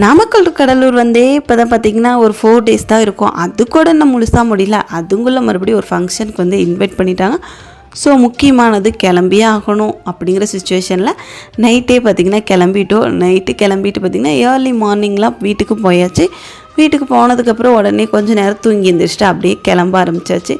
நாமக்கல் கடலூர் வந்தே இப்போ தான் பார்த்திங்கன்னா ஒரு 4 days தான் இருக்கும். அது கூட இன்னும் முழுசாக முடியல. அதுக்குள்ளே மறுபடியும் ஒரு ஃபங்க்ஷனுக்கு வந்து இன்வைட் பண்ணிட்டாங்க. ஸோ முக்கியமானது கிளம்பியே ஆகணும் அப்படிங்கிற சுச்சுவேஷனில் நைட்டே பார்த்திங்கன்னா கிளம்பிட்டோம். நைட்டு கிளம்பிட்டு பார்த்திங்கன்னா ஏர்லி மார்னிங்லாம் வீட்டுக்கு போயாச்சு. வீட்டுக்கு போனதுக்கப்புறம் உடனே கொஞ்சம் நேரம் தூங்கி எழுந்திரிச்சிட்டு அப்படியே கிளம்ப ஆரம்பித்தாச்சு.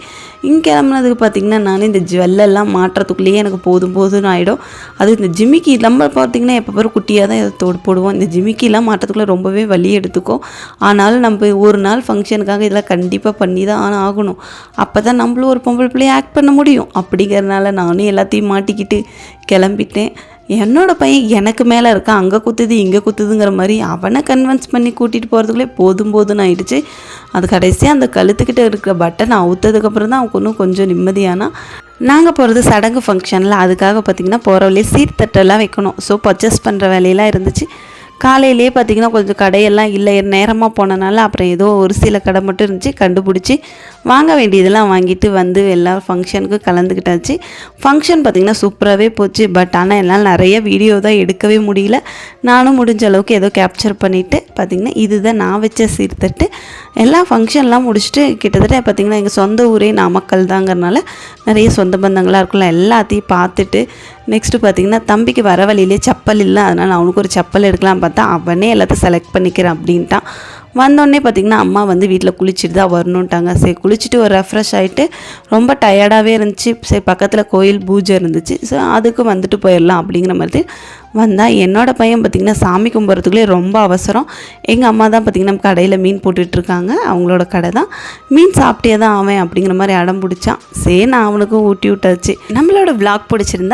இங்கே கிளம்புனதுக்கு பார்த்திங்கன்னா நான் இந்த ஜுவல்லெல்லாம் மாட்டுறதுக்குள்ளேயே எனக்கு போதும்னு ஆகிடும். அது இந்த ஜிமிக்கி நம்ம பார்த்திங்கன்னா எப்போ பாரு குட்டியாக தான் எதை போடுவோம். இந்த ஜிமிக்கிலாம் மாட்டுறதுக்குள்ளே ரொம்பவே வலி எடுத்துக்கும். ஆனாலும் நம்ம ஒரு நாள் ஃபங்க்ஷனுக்காக இதெல்லாம் கண்டிப்பாக பண்ணி தான் ஆகணும். அப்போ தான் நம்மளும் ஒரு பொம்பளை பிள்ளையை ஆக்ட் பண்ண முடியும். அப்படிங்கிறதுனால நானும் எல்லாத்தையும் மாட்டிக்கிட்டு கிளம்பிட்டேன். என்னோடய பையன் எனக்கு மேலே இருக்கான், அங்கே குத்துது இங்கே குத்துதுங்கிற மாதிரி அவனை கன்வின்ஸ் பண்ணி கூட்டிகிட்டு போகிறதுக்குள்ளே போதும்னு ஆகிடுச்சு. அது கடைசியாக அந்த கழுத்துக்கிட்ட இருக்கிற பட்டனை அவுத்ததுக்கப்புறம் தான் அவனுக்கு இன்னும் கொஞ்சம் நிம்மதியானா. நாங்கள் போகிறது சடங்கு ஃபங்க்ஷனில். அதுக்காக பார்த்திங்கன்னா போகிற வழியே சீர்தட்டெல்லாம் வைக்கணும். ஸோ பர்ச்சேஸ் பண்ணுற வேலையெல்லாம் இருந்துச்சு. காலையிலே பார்த்திங்கன்னா கொஞ்சம் கடையெல்லாம் இல்லை, நேரமாக போனனால அப்புறம் ஏதோ ஒரு சில கடை மட்டும் இருந்துச்சு. கண்டுபிடிச்சி வாங்க வேண்டியதெல்லாம் வாங்கிட்டு வந்து எல்லா ஃபங்க்ஷனுக்கும் கலந்துக்கிட்டாச்சு. ஃபங்க்ஷன் பார்த்திங்கன்னா சூப்பராகவே போச்சு. பட் ஆனால் என்னால் நிறைய வீடியோ தான் எடுக்கவே முடியல. நானும் முடிஞ்ச அளவுக்கு ஏதோ கேப்சர் பண்ணிவிட்டு பார்த்திங்கன்னா இதுதான் நான் வச்ச சீர்தட்டு. எல்லா ஃபங்க்ஷன்லாம் முடிச்சுட்டு கிட்டத்தட்ட பார்த்திங்கன்னா எங்கள் சொந்த ஊரே நாமக்கல் தாங்கிறனால நிறைய சொந்த பந்தங்களாக இருக்குல்ல, எல்லாத்தையும் பார்த்துட்டு நெக்ஸ்ட்டு பார்த்திங்கன்னா தம்பிக்கு வர வழியிலே செப்பல் இல்லை, அதனால் அவனுக்கு ஒரு செப்பல் எடுக்கலாம் பார்த்தா அவனே எல்லாத்தையும் செலக்ட் பண்ணிக்கிறேன் அப்படின்ட்டான். வந்தோடனே பார்த்திங்கன்னா அம்மா வந்து வீட்டில் குளிச்சுட்டு தான் வரணுன்ட்டாங்க. சரி குளிச்சுட்டு ஒரு ரெஃப்ரெஷ் ஆகிட்டு ரொம்ப டயர்டாகவே இருந்துச்சு. சரி பக்கத்தில் கோயில் பூஜை இருந்துச்சு. ஸோ அதுக்கு வந்துட்டு போயிடலாம் அப்படிங்கிற மாதிரி வந்தால் என்னோடய பையன் பார்த்திங்கன்னா சாமி கும்பிட்றதுக்குள்ளே ரொம்ப அவசரம். எங்கள் அம்மா தான் பார்த்திங்கன்னா கடையில் மீன் போட்டுட்ருக்காங்க, அவங்களோட கடை தான். மீன் சாப்பிட்டே தான் அவன் அப்படிங்கிற மாதிரி அடம் பிடிச்சான். சரி நான் அவனுக்கும் ஊட்டி விட்டாச்சு. நம்மளோட விளாக் பிடிச்சிருந்தா